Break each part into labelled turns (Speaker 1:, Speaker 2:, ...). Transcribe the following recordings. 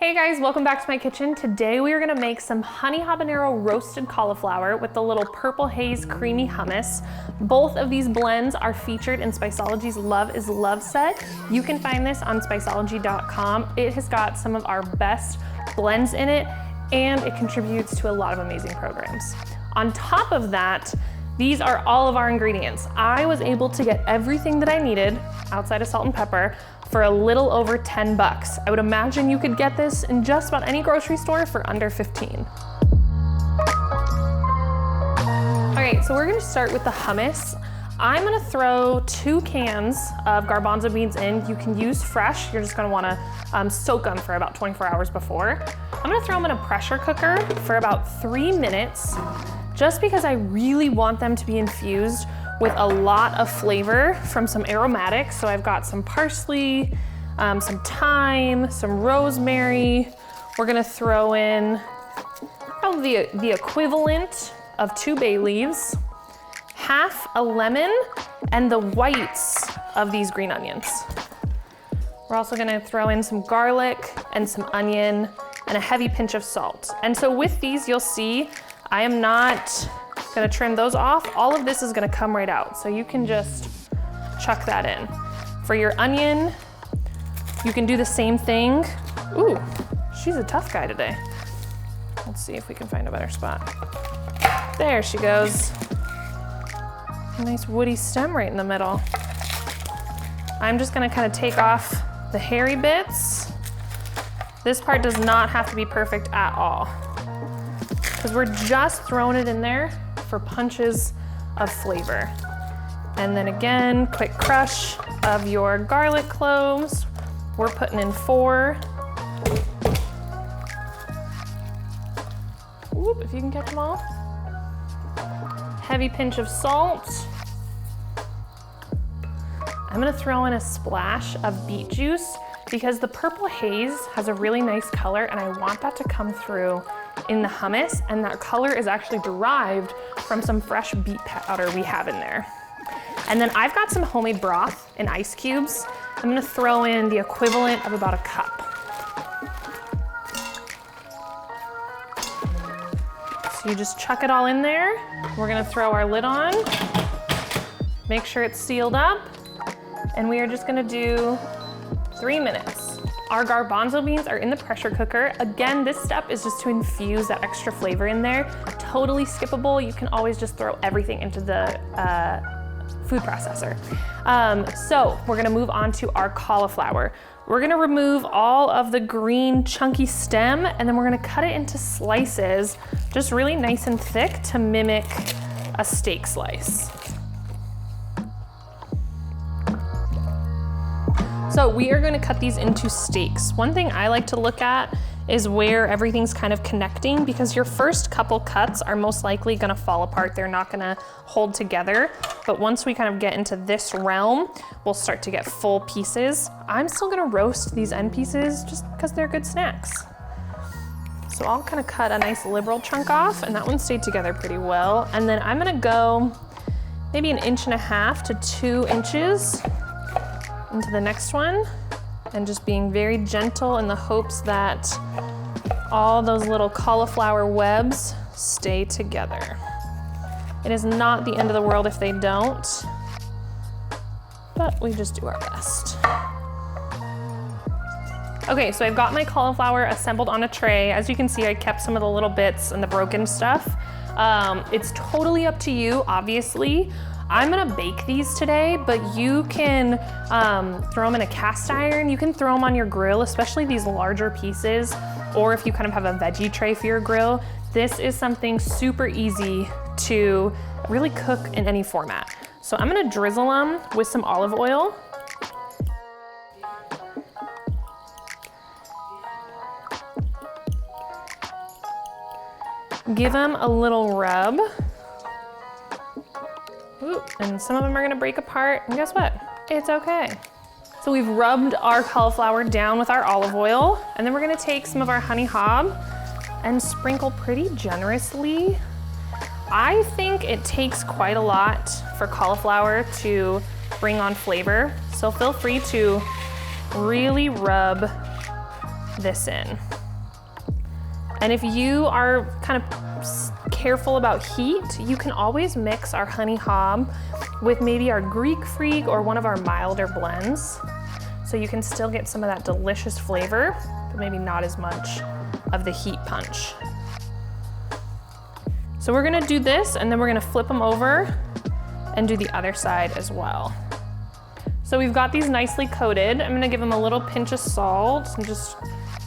Speaker 1: Hey guys, welcome back to my kitchen. Today we are gonna make some honey habanero roasted cauliflower with the little purple haze creamy hummus. Both of these blends are featured in Spiceology's Love is Love set. You can find this on spiceology.com. It has got some of our best blends in it, and it contributes to a lot of amazing programs. On top of that, these are all of our ingredients. I was able to get everything that I needed outside of salt and pepper for a little over 10 bucks. I would imagine you could get this in just about any grocery store for under 15. All right, so we're gonna start with the hummus. I'm gonna throw 2 cans of garbanzo beans in. You can use fresh. You're just gonna wanna soak them for about 24 hours before. I'm gonna throw them in a pressure cooker for about 3 minutes, just because I really want them to be infused with a lot of flavor from some aromatics. So I've got some parsley, some thyme, some rosemary. We're gonna throw in probably the equivalent of 2 bay leaves, half a lemon, and the whites of these green onions. We're also gonna throw in some garlic and some onion and a heavy pinch of salt. And so with these, you'll see I am not gonna trim those off. All of this is gonna come right out. So you can just chuck that in. For your onion, you can do the same thing. Ooh, she's a tough guy today. Let's see if we can find a better spot. There she goes. A nice woody stem right in the middle. I'm just gonna kind of take off the hairy bits. This part does not have to be perfect at all, because we're just throwing it in there for punches of flavor. And then again, quick crush of your garlic cloves. We're putting in 4. Whoop, if you can catch them all. Heavy pinch of salt. I'm gonna throw in a splash of beet juice because the purple haze has a really nice color and I want that to come through in the hummus, and that color is actually derived from some fresh beet powder we have in there. And then I've got some homemade broth in ice cubes. I'm gonna throw in the equivalent of about a cup. So you just chuck it all in there. We're gonna throw our lid on, make sure it's sealed up, and we are just gonna do 3 minutes. Our garbanzo beans are in the pressure cooker. Again, this step is just to infuse that extra flavor in there. Totally skippable. You can always just throw everything into the food processor. So we're gonna move on to our cauliflower. We're gonna remove all of the green chunky stem, and then we're gonna cut it into slices, just really nice and thick to mimic a steak slice. So we are gonna cut these into steaks. One thing I like to look at is where everything's kind of connecting, because your first couple cuts are most likely gonna fall apart. They're not gonna hold together. But once we kind of get into this realm, we'll start to get full pieces. I'm still gonna roast these end pieces just because they're good snacks. So I'll kind of cut a nice liberal chunk off, and that one stayed together pretty well. And then I'm gonna go maybe 1.5 to 2 inches into the next one, and just being very gentle in the hopes that all those little cauliflower webs stay together. It is not the end of the world if they don't, but we just do our best. Okay, so I've got my cauliflower assembled on a tray. As you can see, I kept some of the little bits and the broken stuff. It's totally up to you, obviously. I'm gonna bake these today, but you can throw them in a cast iron. You can throw them on your grill, especially these larger pieces, or if you kind of have a veggie tray for your grill. This is something super easy to really cook in any format. So I'm gonna drizzle them with some olive oil. Give them a little rub. Ooh, and some of them are gonna break apart, and guess what? It's okay. So we've rubbed our cauliflower down with our olive oil, and then we're gonna take some of our honey hob and sprinkle pretty generously. I think it takes quite a lot for cauliflower to bring on flavor, so feel free to really rub this in. And if you are kind of careful about heat, you can always mix our honey hob with maybe our Greek Freak or one of our milder blends. So you can still get some of that delicious flavor, but maybe not as much of the heat punch. So we're gonna do this, and then we're gonna flip them over and do the other side as well. So we've got these nicely coated. I'm gonna give them a little pinch of salt and just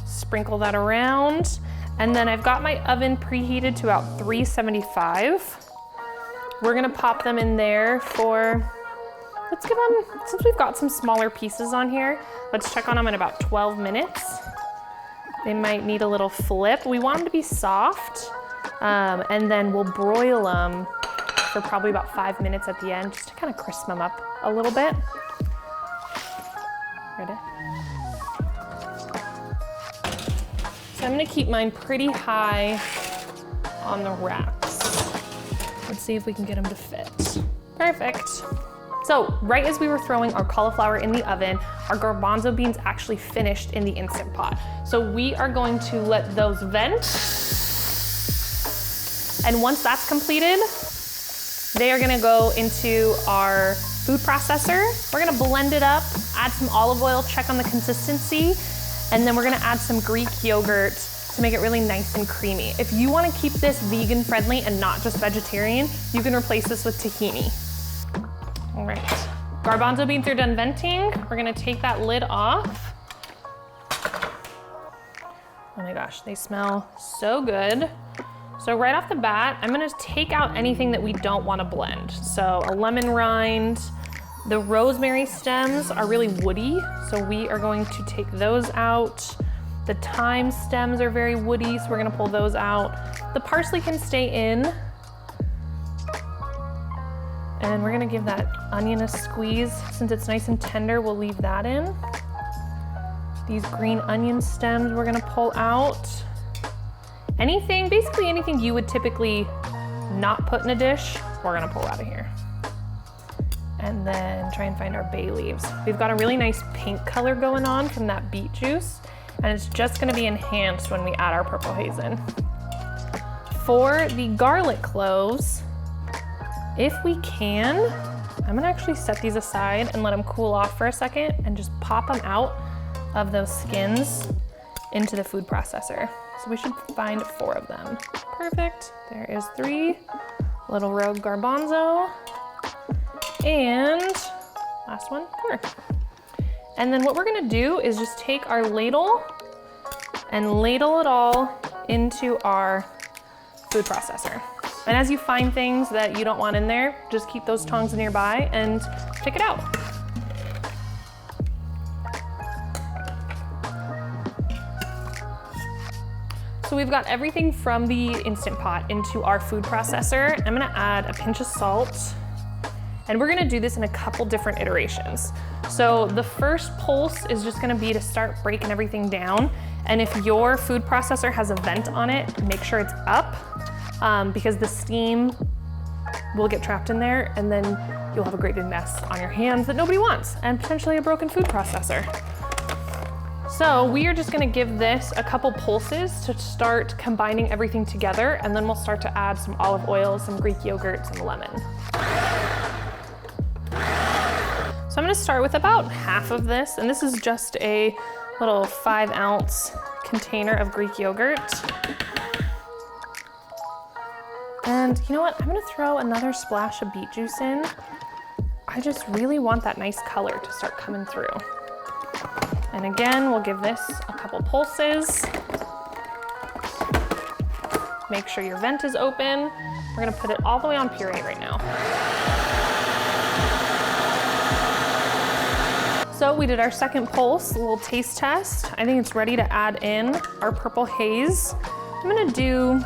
Speaker 1: sprinkle that around. And then I've got my oven preheated to about 375. We're gonna pop them in there for, let's give them, since we've got some smaller pieces on here, let's check on them in about 12 minutes. They might need a little flip. We want them to be soft, and then we'll broil them for probably about 5 minutes at the end, just to kind of crisp them up a little bit. Ready? So I'm gonna keep mine pretty high on the racks. Let's see if we can get them to fit. Perfect. So right as we were throwing our cauliflower in the oven, our garbanzo beans actually finished in the Instant Pot. So we are going to let those vent. And once that's completed, they are gonna go into our food processor. We're gonna blend it up, add some olive oil, check on the consistency, and then we're gonna add some Greek yogurt to make it really nice and creamy. If you wanna keep this vegan friendly and not just vegetarian, you can replace this with tahini. All right, garbanzo beans are done venting. We're gonna take that lid off. Oh my gosh, they smell so good. So right off the bat, I'm gonna take out anything that we don't wanna blend. So a lemon rind, the rosemary stems are really woody, so we are going to take those out. The thyme stems are very woody, so we're gonna pull those out. The parsley can stay in. And we're gonna give that onion a squeeze. Since it's nice and tender, we'll leave that in. These green onion stems we're gonna pull out. Anything, basically anything you would typically not put in a dish, we're gonna pull out of here. And then try and find our bay leaves. We've got a really nice pink color going on from that beet juice, and it's just gonna be enhanced when we add our purple haze in. For the garlic cloves, if we can, I'm gonna actually set these aside and let them cool off for a second and just pop them out of those skins into the food processor. So we should find 4 of them. Perfect, there is 3. Little rogue garbanzo. And last one, 4. And then what we're gonna do is just take our ladle and ladle it all into our food processor. And as you find things that you don't want in there, just keep those tongs nearby and pick it out. So we've got everything from the Instant Pot into our food processor. I'm gonna add a pinch of salt, and we're gonna do this in a couple different iterations. So the first pulse is just gonna be to start breaking everything down. And if your food processor has a vent on it, make sure it's up, because the steam will get trapped in there, and then you'll have a great big mess on your hands that nobody wants, and potentially a broken food processor. So we are just gonna give this a couple pulses to start combining everything together, and then we'll start to add some olive oil, some Greek yogurt, some lemon. So I'm gonna start with about half of this, and this is just a little 5-ounce container of Greek yogurt. And you know what? I'm gonna throw another splash of beet juice in. I just really want that nice color to start coming through. And again, we'll give this a couple pulses. Make sure your vent is open. We're gonna put it all the way on puree right now. So we did our second pulse, a little taste test. I think it's ready to add in our purple haze. I'm gonna do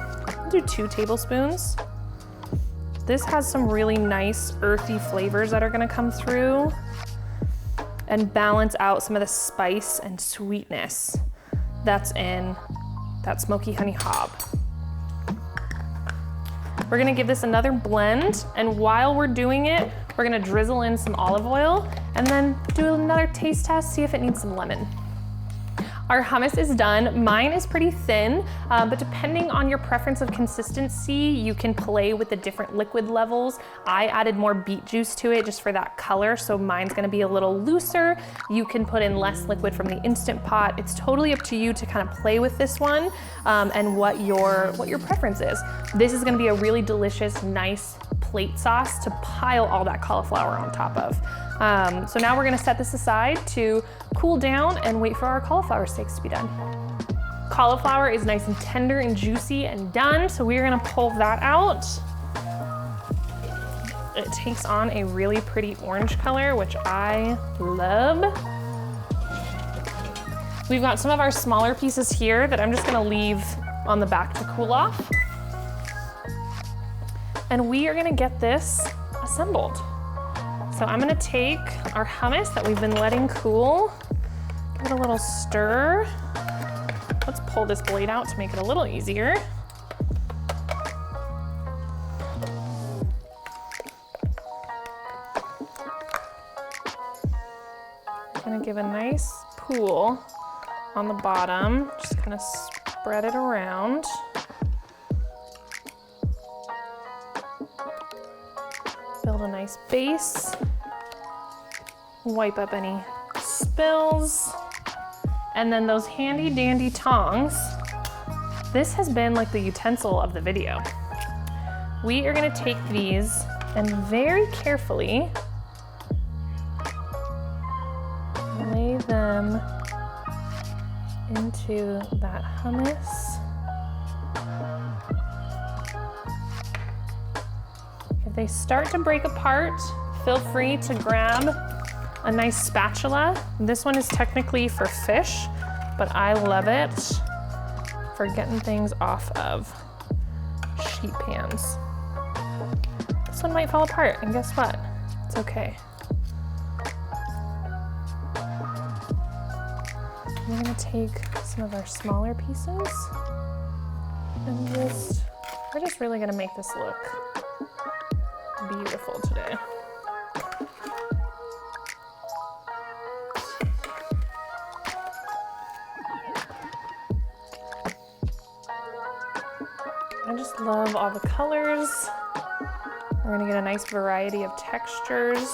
Speaker 1: 2 tablespoons. This has some really nice earthy flavors that are gonna come through and balance out some of the spice and sweetness that's in that smoky honey hob. We're gonna give this another blend, and while we're doing it, we're gonna drizzle in some olive oil and then do another taste test, see if it needs some lemon. Our hummus is done. Mine is pretty thin, but depending on your preference of consistency, you can play with the different liquid levels. I added more beet juice to it just for that color, so mine's gonna be a little looser. You can put in less liquid from the Instant Pot. It's totally up to you to kind of play with this one and what your preference is. This is gonna be a really delicious, nice plate sauce to pile all that cauliflower on top of. So now we're gonna set this aside to cool down and wait for our cauliflower steaks to be done. Cauliflower is nice and tender and juicy and done, so we're gonna pull that out. It takes on a really pretty orange color, which I love. We've got some of our smaller pieces here that I'm just gonna leave on the back to cool off. And we are gonna get this assembled. So I'm gonna take our hummus that we've been letting cool, give it a little stir. Let's pull this blade out to make it a little easier. Gonna give a nice pool on the bottom, just kind of spread it around. Build a nice base. Wipe up any spills. And then those handy dandy tongs. This has been like the utensil of the video. We are gonna take these and very carefully lay them into that hummus. If they start to break apart, feel free to grab a nice spatula. This one is technically for fish, but I love it for getting things off of sheet pans. This one might fall apart, and guess what? It's okay. We're gonna take some of our smaller pieces and we're just really gonna make this look beautiful today. I just love all the colors. We're gonna get a nice variety of textures.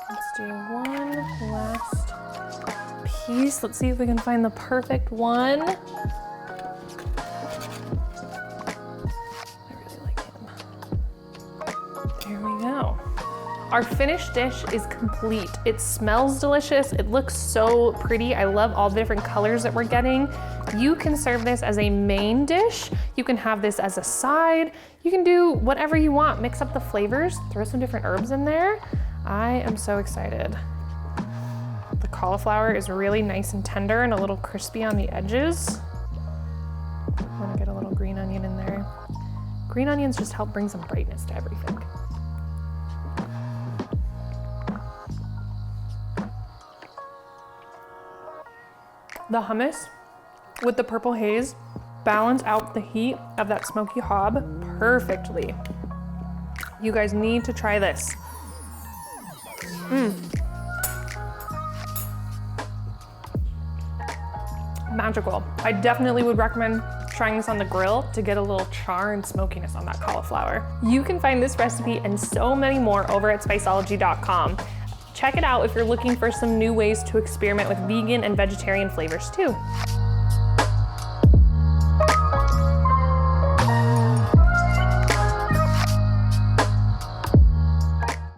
Speaker 1: Let's do one last piece. Let's see if we can find the perfect one. I really like him. There we go. Our finished dish is complete. It smells delicious. It looks so pretty. I love all the different colors that we're getting. You can serve this as a main dish. You can have this as a side. You can do whatever you want. Mix up the flavors, throw some different herbs in there. I am so excited. The cauliflower is really nice and tender and a little crispy on the edges. I'm gonna get a little green onion in there. Green onions just help bring some brightness to everything. The hummus with the purple haze balance out the heat of that smoky hob perfectly. You guys need to try this. Magical. I definitely would recommend trying this on the grill to get a little char and smokiness on that cauliflower. You can find this recipe and so many more over at Spiceology.com. Check it out if you're looking for some new ways to experiment with vegan and vegetarian flavors too.